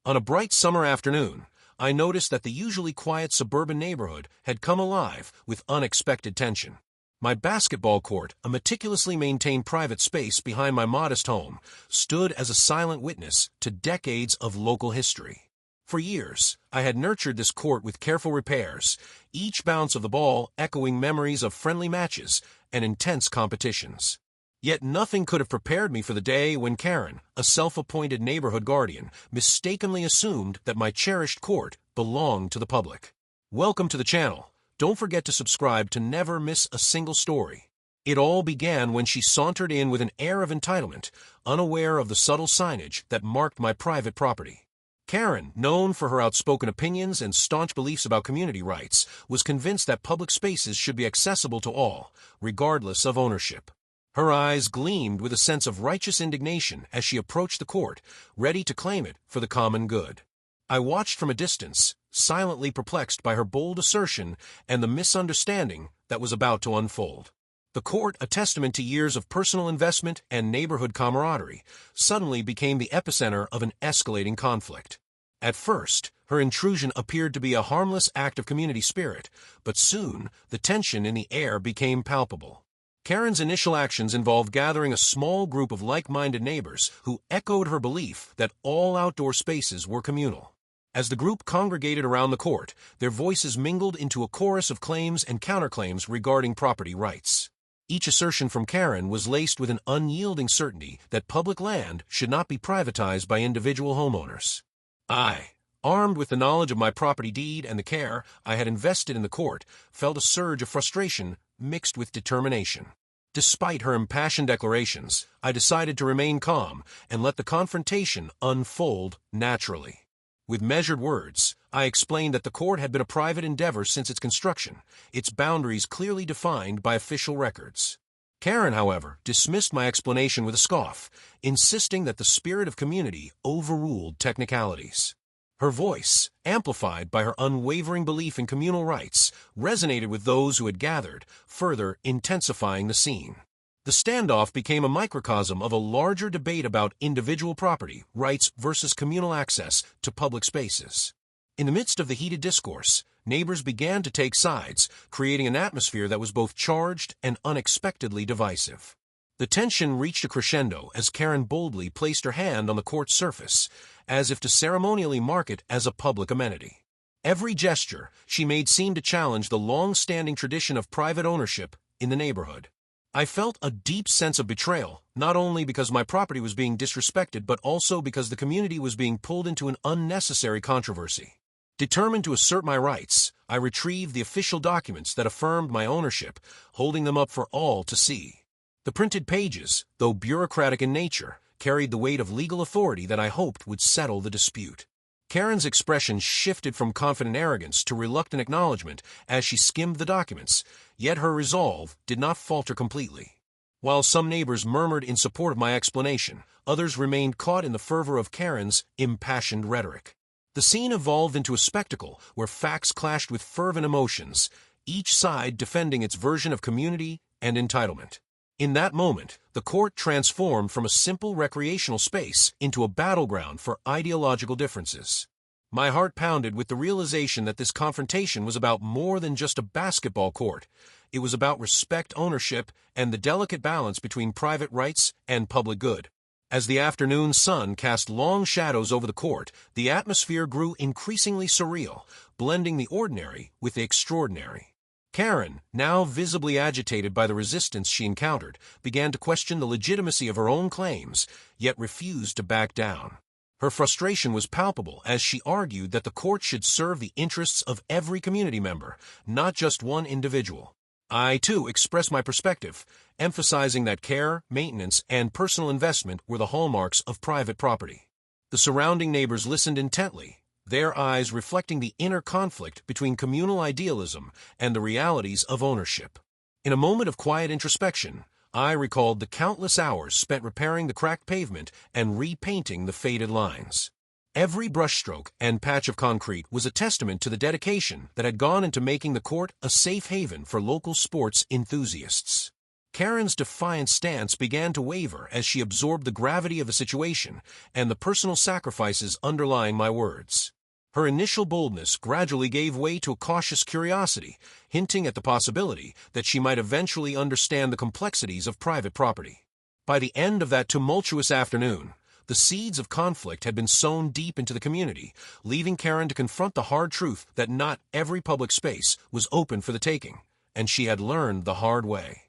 On a bright summer afternoon, I noticed that the usually quiet suburban neighborhood had come alive with unexpected tension. My basketball court, a meticulously maintained private space behind my modest home, stood as a silent witness to decades of local history. For years, I had nurtured this court with careful repairs, each bounce of the ball echoing memories of friendly matches and intense competitions. Yet nothing could have prepared me for the day when Karen, a self-appointed neighborhood guardian, mistakenly assumed that my cherished court belonged to the public. Welcome to the channel. Don't forget to subscribe to never miss a single story. It all began when she sauntered in with an air of entitlement, unaware of the subtle signage that marked my private property. Karen, known for her outspoken opinions and staunch beliefs about community rights, was convinced that public spaces should be accessible to all, regardless of ownership. Her eyes gleamed with a sense of righteous indignation as she approached the court, ready to claim it for the common good. I watched from a distance, silently perplexed by her bold assertion and the misunderstanding that was about to unfold. The court, a testament to years of personal investment and neighborhood camaraderie, suddenly became the epicenter of an escalating conflict. At first, her intrusion appeared to be a harmless act of community spirit, but soon the tension in the air became palpable. Karen's initial actions involved gathering a small group of like-minded neighbors who echoed her belief that all outdoor spaces were communal. As the group congregated around the court, their voices mingled into a chorus of claims and counterclaims regarding property rights. Each assertion from Karen was laced with an unyielding certainty that public land should not be privatized by individual homeowners. I, armed with the knowledge of my property deed and the care I had invested in the court, felt a surge of frustration mixed with determination. Despite her impassioned declarations, I decided to remain calm and let the confrontation unfold naturally. With measured words, I explained that the court had been a private endeavor since its construction, its boundaries clearly defined by official records. Karen, however, dismissed my explanation with a scoff, insisting that the spirit of community overruled technicalities. Her voice, amplified by her unwavering belief in communal rights, resonated with those who had gathered, further intensifying the scene. The standoff became a microcosm of a larger debate about individual property rights versus communal access to public spaces. In the midst of the heated discourse, neighbors began to take sides, creating an atmosphere that was both charged and unexpectedly divisive. The tension reached a crescendo as Karen boldly placed her hand on the court's surface, as if to ceremonially mark it as a public amenity. Every gesture she made seemed to challenge the long-standing tradition of private ownership in the neighborhood. I felt a deep sense of betrayal, not only because my property was being disrespected, but also because the community was being pulled into an unnecessary controversy. Determined to assert my rights, I retrieved the official documents that affirmed my ownership, holding them up for all to see. The printed pages, though bureaucratic in nature, carried the weight of legal authority that I hoped would settle the dispute. Karen's expression shifted from confident arrogance to reluctant acknowledgement as she skimmed the documents, yet her resolve did not falter completely. While some neighbors murmured in support of my explanation, others remained caught in the fervor of Karen's impassioned rhetoric. The scene evolved into a spectacle where facts clashed with fervent emotions, each side defending its version of community and entitlement. In that moment, the court transformed from a simple recreational space into a battleground for ideological differences. My heart pounded with the realization that this confrontation was about more than just a basketball court. It was about respect, ownership, and the delicate balance between private rights and public good. As the afternoon sun cast long shadows over the court, the atmosphere grew increasingly surreal, blending the ordinary with the extraordinary. Karen, now visibly agitated by the resistance she encountered, began to question the legitimacy of her own claims, yet refused to back down. Her frustration was palpable as she argued that the court should serve the interests of every community member, not just one individual. I, too, expressed my perspective, emphasizing that care, maintenance, and personal investment were the hallmarks of private property. The surrounding neighbors listened intently, their eyes reflecting the inner conflict between communal idealism and the realities of ownership. In a moment of quiet introspection, I recalled the countless hours spent repairing the cracked pavement and repainting the faded lines. Every brushstroke and patch of concrete was a testament to the dedication that had gone into making the court a safe haven for local sports enthusiasts. Karen's defiant stance began to waver as she absorbed the gravity of the situation and the personal sacrifices underlying my words. Her initial boldness gradually gave way to a cautious curiosity, hinting at the possibility that she might eventually understand the complexities of private property. By the end of that tumultuous afternoon, the seeds of conflict had been sown deep into the community, leaving Karen to confront the hard truth that not every public space was open for the taking, and she had learned the hard way.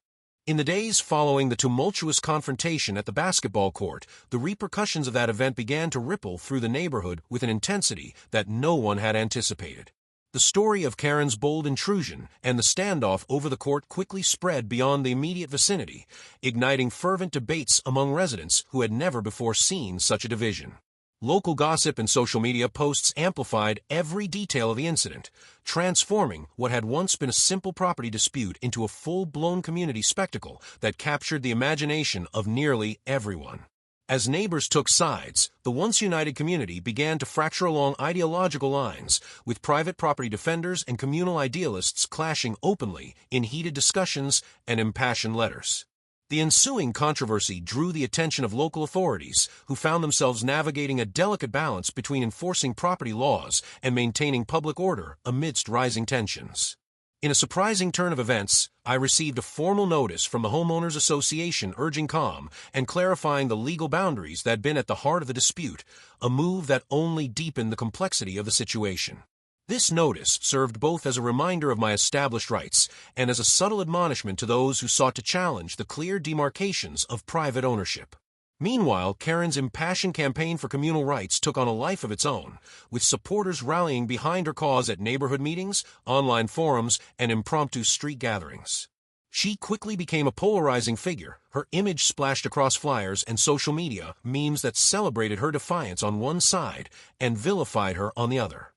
In the days following the tumultuous confrontation at the basketball court, the repercussions of that event began to ripple through the neighborhood with an intensity that no one had anticipated. The story of Karen's bold intrusion and the standoff over the court quickly spread beyond the immediate vicinity, igniting fervent debates among residents who had never before seen such a division. Local gossip and social media posts amplified every detail of the incident, transforming what had once been a simple property dispute into a full-blown community spectacle that captured the imagination of nearly everyone. As neighbors took sides, the once united community began to fracture along ideological lines, with private property defenders and communal idealists clashing openly in heated discussions and impassioned letters. The ensuing controversy drew the attention of local authorities, who found themselves navigating a delicate balance between enforcing property laws and maintaining public order amidst rising tensions. In a surprising turn of events, I received a formal notice from the Homeowners Association urging calm and clarifying the legal boundaries that had been at the heart of the dispute, a move that only deepened the complexity of the situation. This notice served both as a reminder of my established rights and as a subtle admonishment to those who sought to challenge the clear demarcations of private ownership. Meanwhile, Karen's impassioned campaign for communal rights took on a life of its own, with supporters rallying behind her cause at neighborhood meetings, online forums, and impromptu street gatherings. She quickly became a polarizing figure, her image splashed across flyers and social media memes that celebrated her defiance on one side and vilified her on the other.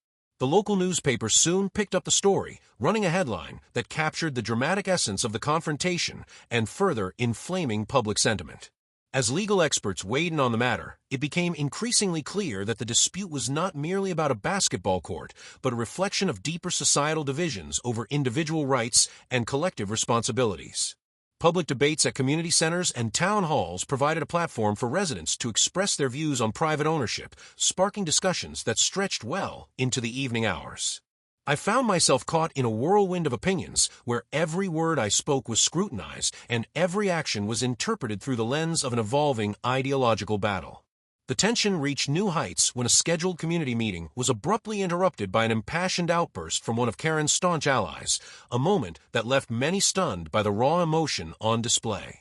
The local newspaper soon picked up the story, running a headline that captured the dramatic essence of the confrontation and further inflaming public sentiment. As legal experts weighed in on the matter, it became increasingly clear that the dispute was not merely about a basketball court, but a reflection of deeper societal divisions over individual rights and collective responsibilities. Public debates at community centers and town halls provided a platform for residents to express their views on private ownership, sparking discussions that stretched well into the evening hours. I found myself caught in a whirlwind of opinions where every word I spoke was scrutinized and every action was interpreted through the lens of an evolving ideological battle. The tension reached new heights when a scheduled community meeting was abruptly interrupted by an impassioned outburst from one of Karen's staunch allies, a moment that left many stunned by the raw emotion on display.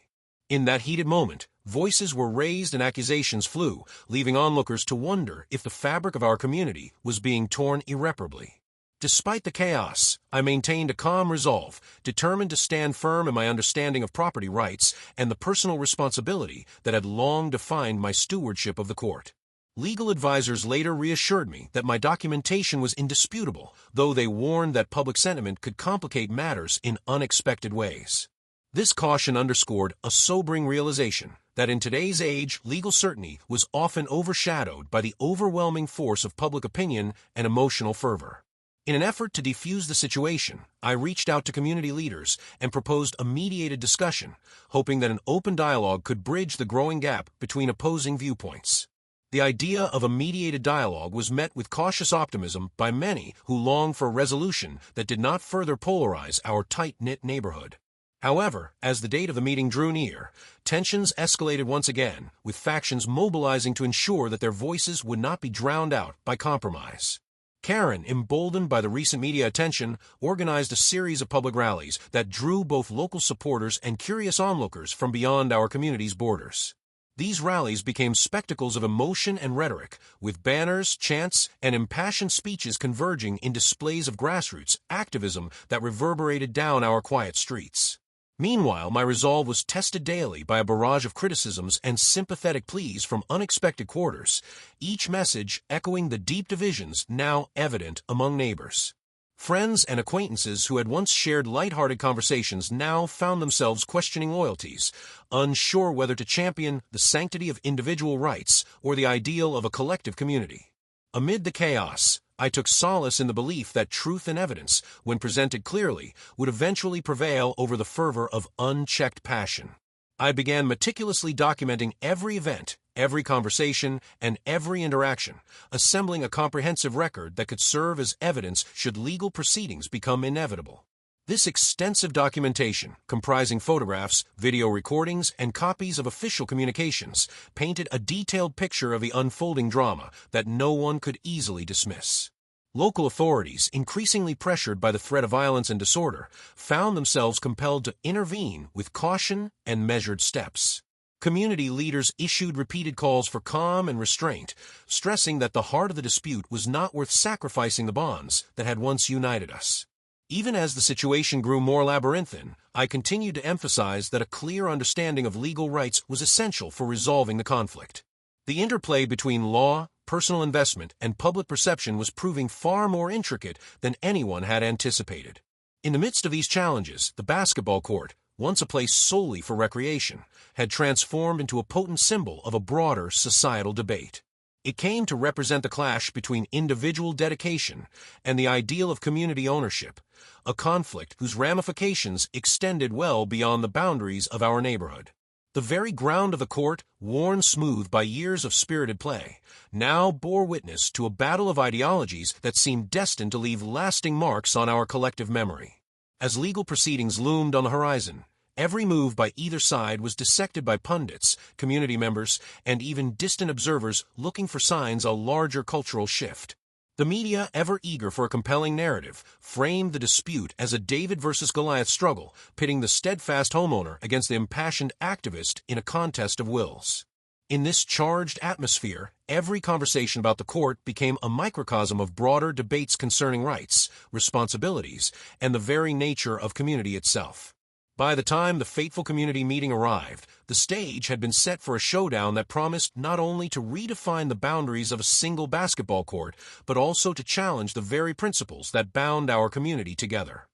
In that heated moment, voices were raised and accusations flew, leaving onlookers to wonder if the fabric of our community was being torn irreparably. Despite the chaos, I maintained a calm resolve, determined to stand firm in my understanding of property rights and the personal responsibility that had long defined my stewardship of the court. Legal advisors later reassured me that my documentation was indisputable, though they warned that public sentiment could complicate matters in unexpected ways. This caution underscored a sobering realization that in today's age, legal certainty was often overshadowed by the overwhelming force of public opinion and emotional fervor. In an effort to defuse the situation, I reached out to community leaders and proposed a mediated discussion, hoping that an open dialogue could bridge the growing gap between opposing viewpoints. The idea of a mediated dialogue was met with cautious optimism by many who longed for a resolution that did not further polarize our tight-knit neighborhood. However, as the date of the meeting drew near, tensions escalated once again, with factions mobilizing to ensure that their voices would not be drowned out by compromise. Karen, emboldened by the recent media attention, organized a series of public rallies that drew both local supporters and curious onlookers from beyond our community's borders. These rallies became spectacles of emotion and rhetoric, with banners, chants, and impassioned speeches converging in displays of grassroots activism that reverberated down our quiet streets. Meanwhile, my resolve was tested daily by a barrage of criticisms and sympathetic pleas from unexpected quarters, each message echoing the deep divisions now evident among neighbors. Friends and acquaintances who had once shared lighthearted conversations now found themselves questioning loyalties, unsure whether to champion the sanctity of individual rights or the ideal of a collective community. Amid the chaos, I took solace in the belief that truth and evidence, when presented clearly, would eventually prevail over the fervor of unchecked passion. I began meticulously documenting every event, every conversation, and every interaction, assembling a comprehensive record that could serve as evidence should legal proceedings become inevitable. This extensive documentation, comprising photographs, video recordings, and copies of official communications, painted a detailed picture of the unfolding drama that no one could easily dismiss. Local authorities, increasingly pressured by the threat of violence and disorder, found themselves compelled to intervene with caution and measured steps. Community leaders issued repeated calls for calm and restraint, stressing that the heart of the dispute was not worth sacrificing the bonds that had once united us. Even as the situation grew more labyrinthine, I continued to emphasize that a clear understanding of legal rights was essential for resolving the conflict. The interplay between law, personal investment, and public perception was proving far more intricate than anyone had anticipated. In the midst of these challenges, the basketball court, once a place solely for recreation, had transformed into a potent symbol of a broader societal debate. It came to represent the clash between individual dedication and the ideal of community ownership, a conflict whose ramifications extended well beyond the boundaries of our neighborhood. The very ground of the court, worn smooth by years of spirited play, now bore witness to a battle of ideologies that seemed destined to leave lasting marks on our collective memory. As legal proceedings loomed on the horizon, every move by either side was dissected by pundits, community members, and even distant observers looking for signs of a larger cultural shift. The media, ever eager for a compelling narrative, framed the dispute as a David versus Goliath struggle, pitting the steadfast homeowner against the impassioned activist in a contest of wills. In this charged atmosphere, every conversation about the court became a microcosm of broader debates concerning rights, responsibilities, and the very nature of community itself. By the time the fateful community meeting arrived, the stage had been set for a showdown that promised not only to redefine the boundaries of a single basketball court, but also to challenge the very principles that bound our community together.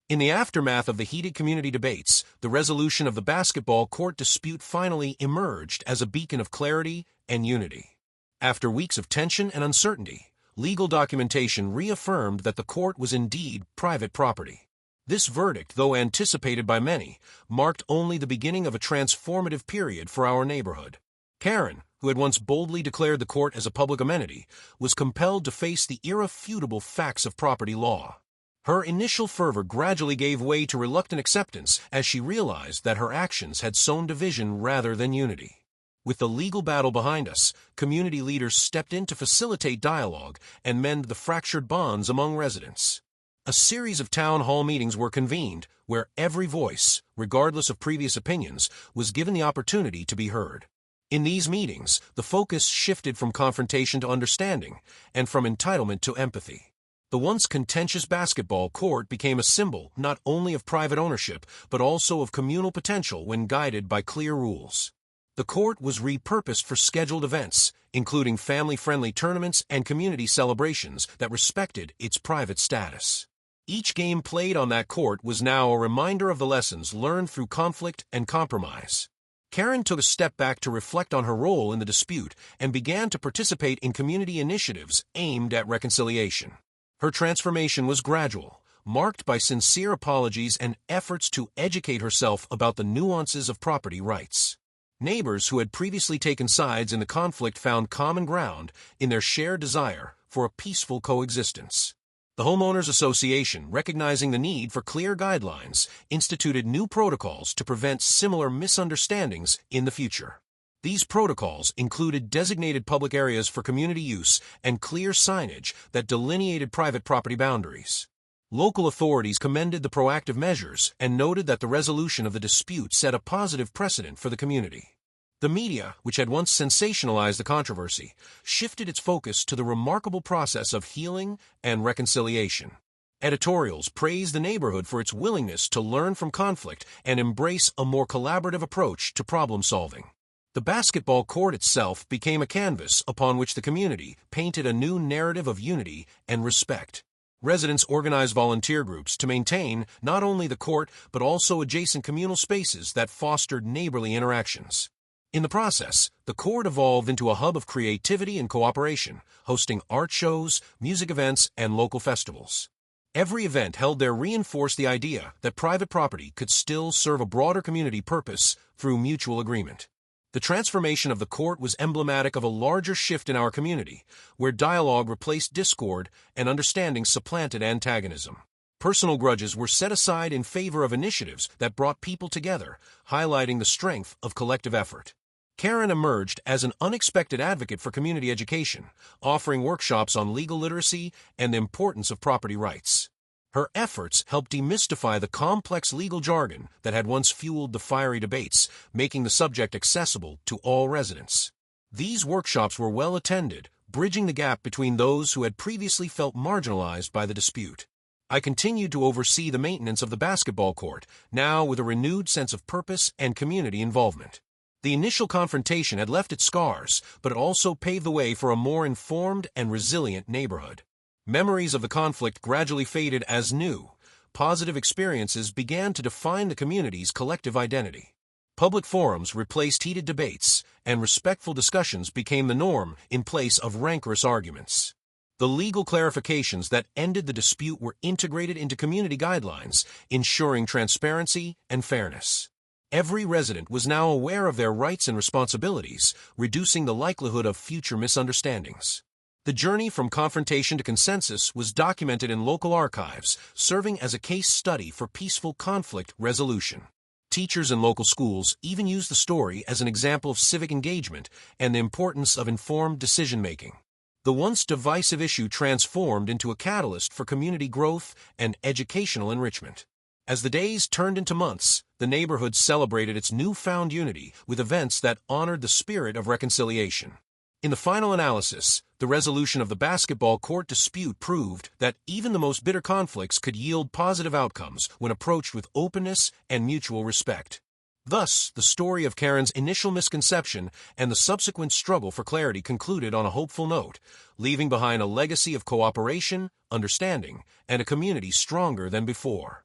In the aftermath of the heated community debates, the resolution of the basketball court dispute finally emerged as a beacon of clarity and unity. After weeks of tension and uncertainty, legal documentation reaffirmed that the court was indeed private property. This verdict, though anticipated by many, marked only the beginning of a transformative period for our neighborhood. Karen, who had once boldly declared the court as a public amenity, was compelled to face the irrefutable facts of property law. Her initial fervor gradually gave way to reluctant acceptance as she realized that her actions had sown division rather than unity. With the legal battle behind us, community leaders stepped in to facilitate dialogue and mend the fractured bonds among residents. A series of town hall meetings were convened, where every voice, regardless of previous opinions, was given the opportunity to be heard. In these meetings, the focus shifted from confrontation to understanding, and from entitlement to empathy. The once contentious basketball court became a symbol not only of private ownership, but also of communal potential when guided by clear rules. The court was repurposed for scheduled events, including family-friendly tournaments and community celebrations that respected its private status. Each game played on that court was now a reminder of the lessons learned through conflict and compromise. Karen took a step back to reflect on her role in the dispute and began to participate in community initiatives aimed at reconciliation. Her transformation was gradual, marked by sincere apologies and efforts to educate herself about the nuances of property rights. Neighbors who had previously taken sides in the conflict found common ground in their shared desire for a peaceful coexistence. The Homeowners Association, recognizing the need for clear guidelines, instituted new protocols to prevent similar misunderstandings in the future. These protocols included designated public areas for community use and clear signage that delineated private property boundaries. Local authorities commended the proactive measures and noted that the resolution of the dispute set a positive precedent for the community. The media, which had once sensationalized the controversy, shifted its focus to the remarkable process of healing and reconciliation. Editorials praised the neighborhood for its willingness to learn from conflict and embrace a more collaborative approach to problem solving. The basketball court itself became a canvas upon which the community painted a new narrative of unity and respect. Residents organized volunteer groups to maintain not only the court but also adjacent communal spaces that fostered neighborly interactions. In the process, the court evolved into a hub of creativity and cooperation, hosting art shows, music events, and local festivals. Every event held there reinforced the idea that private property could still serve a broader community purpose through mutual agreement. The transformation of the court was emblematic of a larger shift in our community, where dialogue replaced discord and understanding supplanted antagonism. Personal grudges were set aside in favor of initiatives that brought people together, highlighting the strength of collective effort. Karen emerged as an unexpected advocate for community education, offering workshops on legal literacy and the importance of property rights. Her efforts helped demystify the complex legal jargon that had once fueled the fiery debates, making the subject accessible to all residents. These workshops were well attended, bridging the gap between those who had previously felt marginalized by the dispute. I continued to oversee the maintenance of the basketball court, now with a renewed sense of purpose and community involvement. The initial confrontation had left its scars, but it also paved the way for a more informed and resilient neighborhood. Memories of the conflict gradually faded as new, positive experiences began to define the community's collective identity. Public forums replaced heated debates, and respectful discussions became the norm in place of rancorous arguments. The legal clarifications that ended the dispute were integrated into community guidelines, ensuring transparency and fairness. Every resident was now aware of their rights and responsibilities, reducing the likelihood of future misunderstandings. The journey from confrontation to consensus was documented in local archives, serving as a case study for peaceful conflict resolution. Teachers in local schools even used the story as an example of civic engagement and the importance of informed decision-making. The once divisive issue transformed into a catalyst for community growth and educational enrichment. As the days turned into months, the neighborhood celebrated its newfound unity with events that honored the spirit of reconciliation. In the final analysis, the resolution of the basketball court dispute proved that even the most bitter conflicts could yield positive outcomes when approached with openness and mutual respect. Thus, the story of Karen's initial misconception and the subsequent struggle for clarity concluded on a hopeful note, leaving behind a legacy of cooperation, understanding, and a community stronger than before.